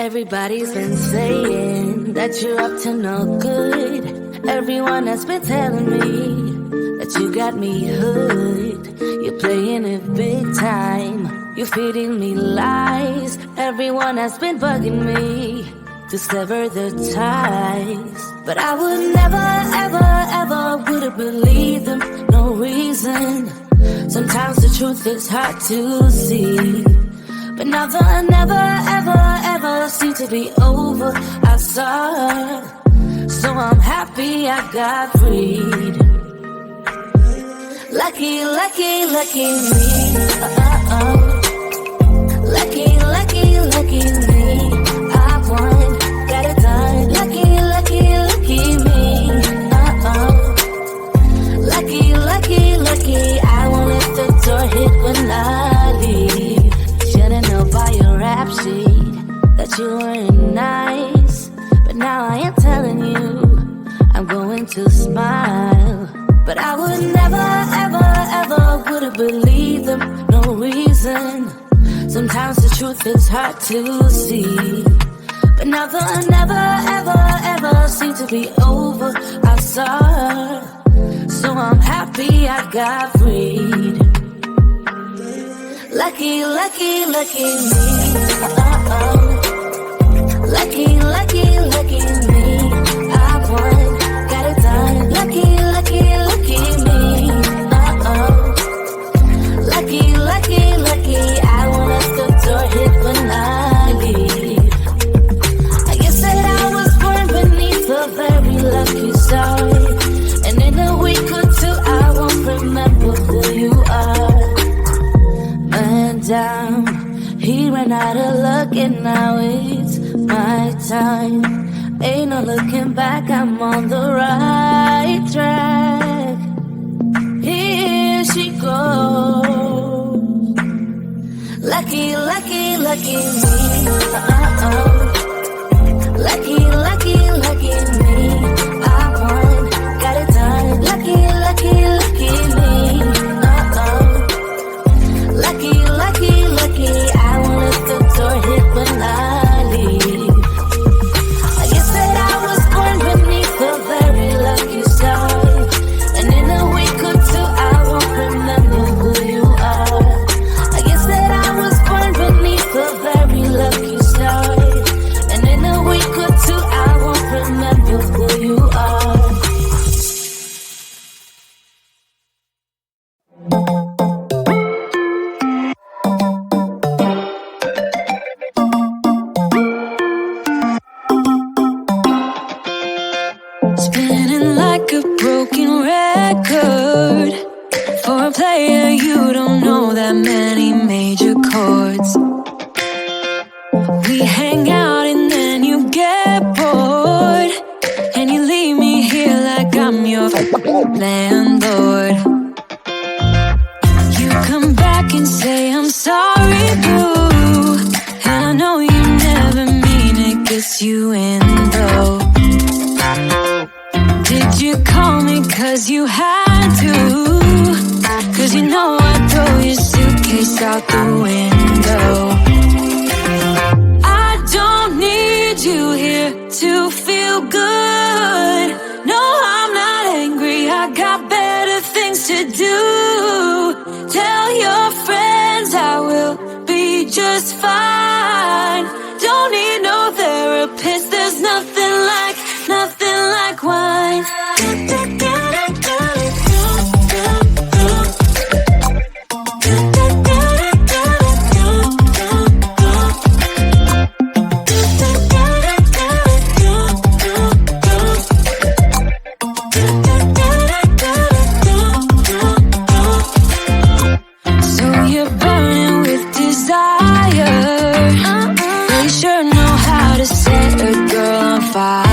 Everybody's been saying that you're up to no good. Everyone has been telling me that you got me hooked. You're playing it big time. You're feeding me lies. Everyone has been bugging me to sever the ties. But I would never, ever, ever would have believed them. No reason. Sometimes the truth is hard to see. But now the never, ever, ever seemed to be over. I saw, so I'm happy I got freed. Lucky, lucky, lucky me. Lucky, lucky, lucky me. I won, got it done. Lucky, lucky, lucky me. Lucky, lucky, lucky. I won't let the door hit when I leave. Should've known by your rap sheet that you weren't nice. But now I am telling you, I'm going to smile. But I would never, ever, ever would have believed them. No reason. Sometimes the truth is hard to see. But now the never, ever, ever seemed to be over. I saw, so I'm happy I got freed. Lucky, lucky, lucky me. Lucky, lucky, lucky me. I won, got it done. Lucky, lucky, lucky me. Lucky, lucky, lucky. I won't let the door hit when I leave. I guess that I was born beneath a very lucky star. And in a week or two I won't remember who you are. Man down, he ran out of luck and now it's my time. Ain't no looking back, I'm on the right track. Here she goes. Lucky, lucky, lucky me. Lucky, lucky, lucky me. I won, got it done. Lucky, lucky, lucky me. Lucky, lucky, lucky. I won't let the door hit when I leave. I guess that I was born beneath a very lucky star. And in a week or two I won't remember who you are. I guess that I was born beneath a very lucky star. And in a week or two I won't remember who you are. Spinning like a broken record. For a player, you don't know that many major chords. We hang out and then you get bored, and you leave me here like I'm your landlord. You come back and say I'm sorry, boo, and I know you never mean it, gets you in though. Did you call me cause you had to? Cause you know I'd throw your suitcase out the window. I don't need you here to feel good. No, I'm not angry, I got better things to do. Tell your friends I will be just fine. Don't need no therapist, there's nothing like wine. So you're burning with desire. They sure know how to set a girl on fire.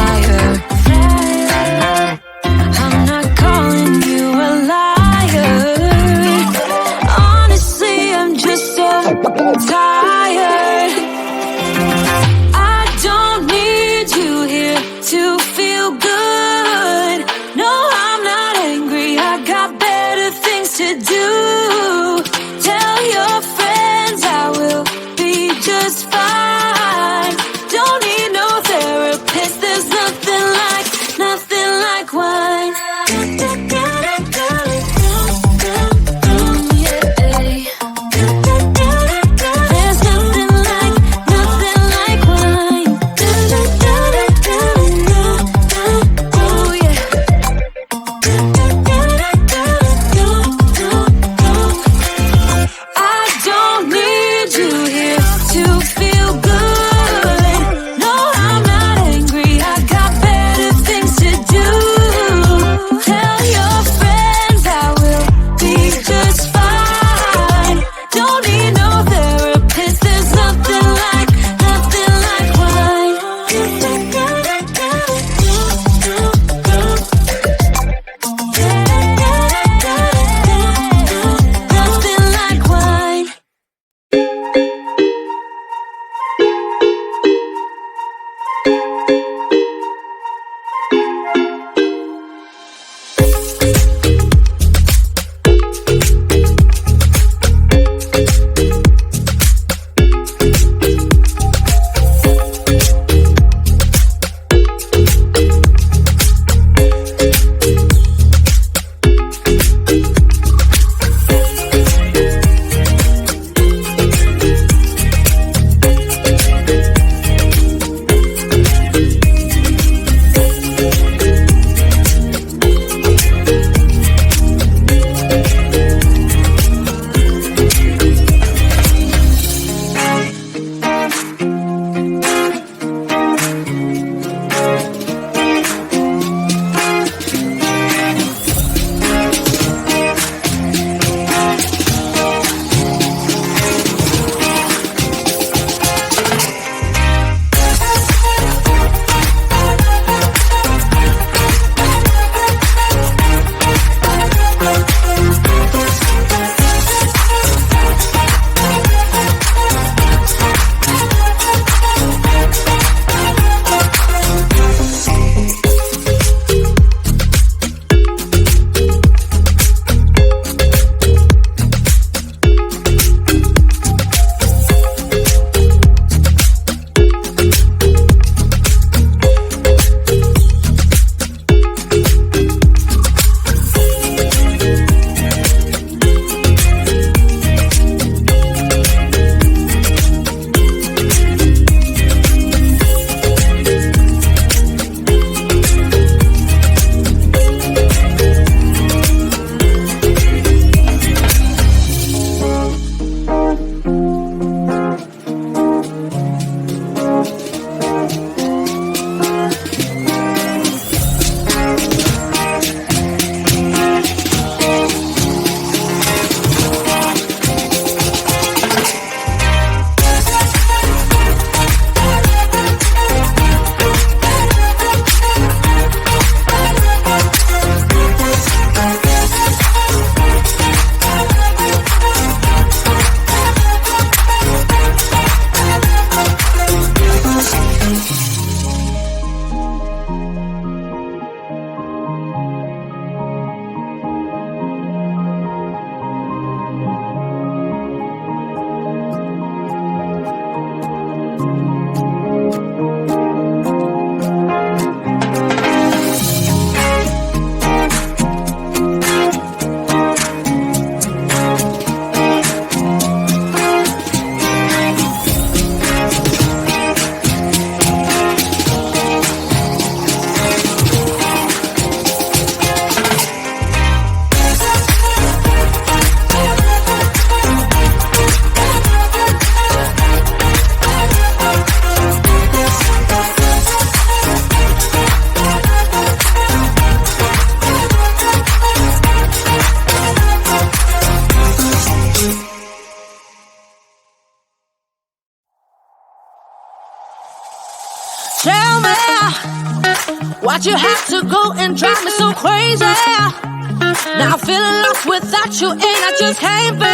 Why'd you have to go and drive me so crazy? Now I'm feeling lost without you, and I just can't be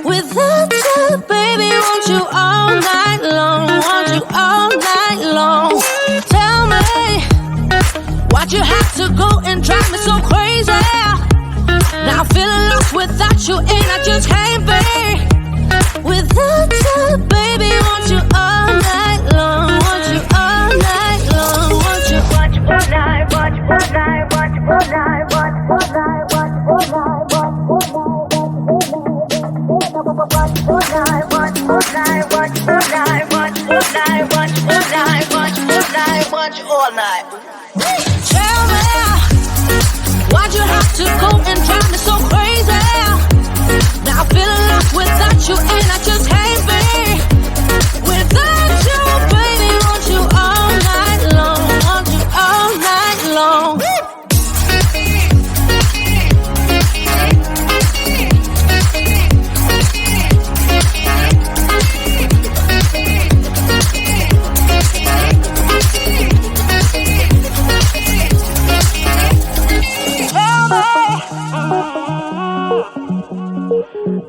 without you, baby. Want you all night long, want you all night long. Tell me, why'd you have to go and drive me so crazy? Now I'm feeling lost without you, and I just can't be without you, baby. Want you all night long, want you all night long, want you. Watch all night, watch all night, watch all night, watch all night, watch all night, watch all night, watch all night, watch all night, watch all night, watch all night, watch all night, watch all night. Tell me, why'd you have to go and drive me so crazy? Now I'm feeling lost without you, and I just can't be without you, baby. Want you all night long, want you all night long.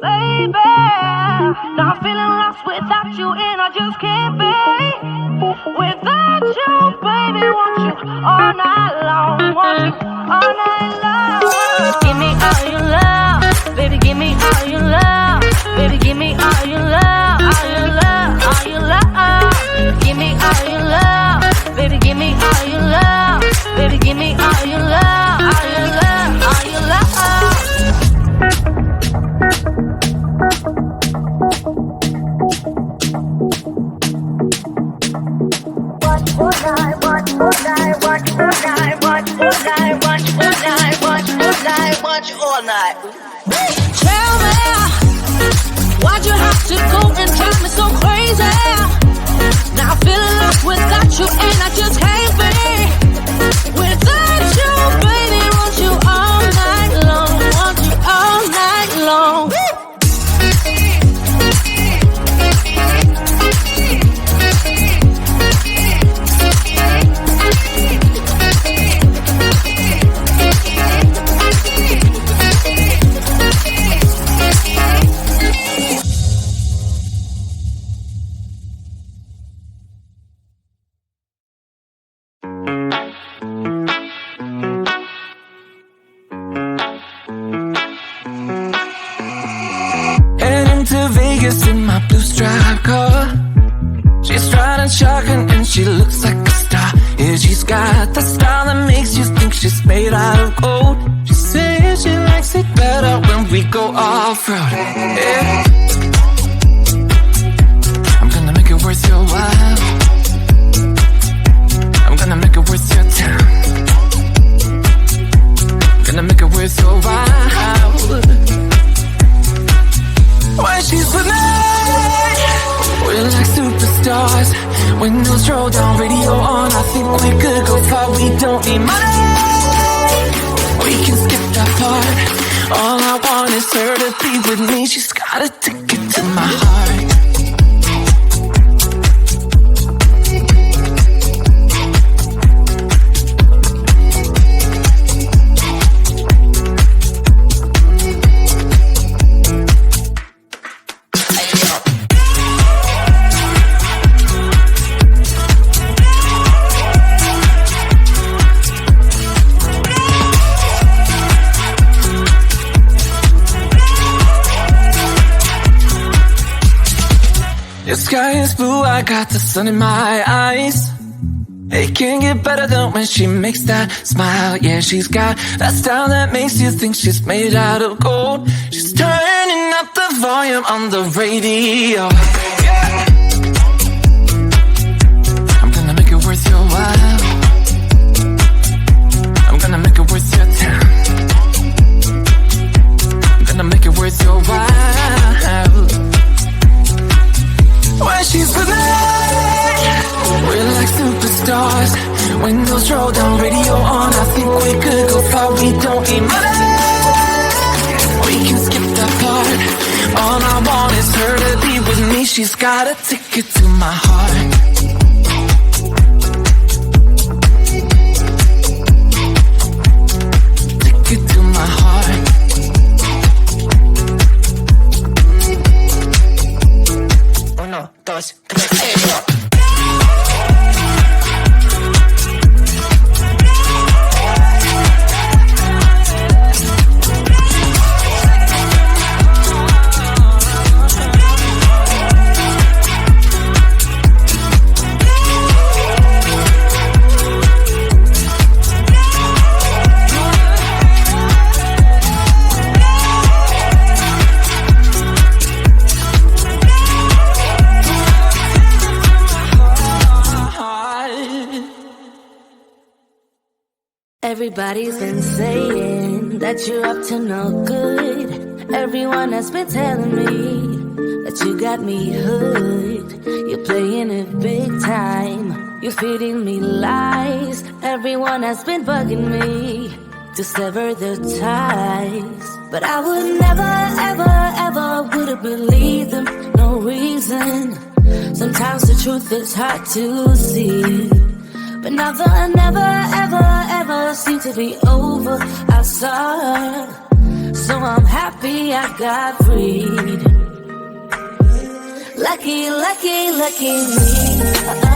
Baby, now I'm feeling lost without you, and I just can't be without you, baby. Want you all night long, want you all night long. Give me all your love, baby. Give me all your love, baby. Give me all your love, all your love, all your love. Give me all your love, baby. Give me all your love, baby. Give me all your love, all your love, all your love. Watch all night. Tell me, why'd you have to go and drive me so crazy? Now I'm feeling lost without you, and I just can't be without you, baby. Want you all night long, want you all night long. In my blue striped car, she's riding shotgun and she looks like a star. Yeah, she's got the style that makes you think she's made out of gold. She says she likes it better when we go off-road. Yeah. I'm gonna make it worth your while. I'm gonna make it worth your time. I'm gonna make it worth your while. When she's with me, we're like superstars. Windows roll down, radio on. I think we could go far. We don't need money, we can skip that part. All I want is her to be with me. She's got a ticket to my heart. The sky is blue, I got the sun in my eyes. It can't get better than when she makes that smile. Yeah, she's got that style that makes you think she's made out of gold. She's turning up the volume on the radio. Yeah. I'm gonna make it worth your while. I'm gonna make it worth your time. I'm gonna make it worth your while. When she's with me, we're like superstars. Windows roll down, radio on. I think we could go far. We don't need money, we can skip that part. All I want is her to be with me. She's got a ticket to my heart. Everybody's been saying that you're up to no good. Everyone has been telling me that you got me hooked. You're playing it big time. You're feeding me lies. Everyone has been bugging me to sever the ties. But I would never, ever, ever would have believed them. No reason. Sometimes the truth is hard to see. But now the never, ever, ever seem to be over. I saw, so I'm happy I got freed. Lucky, lucky, lucky me.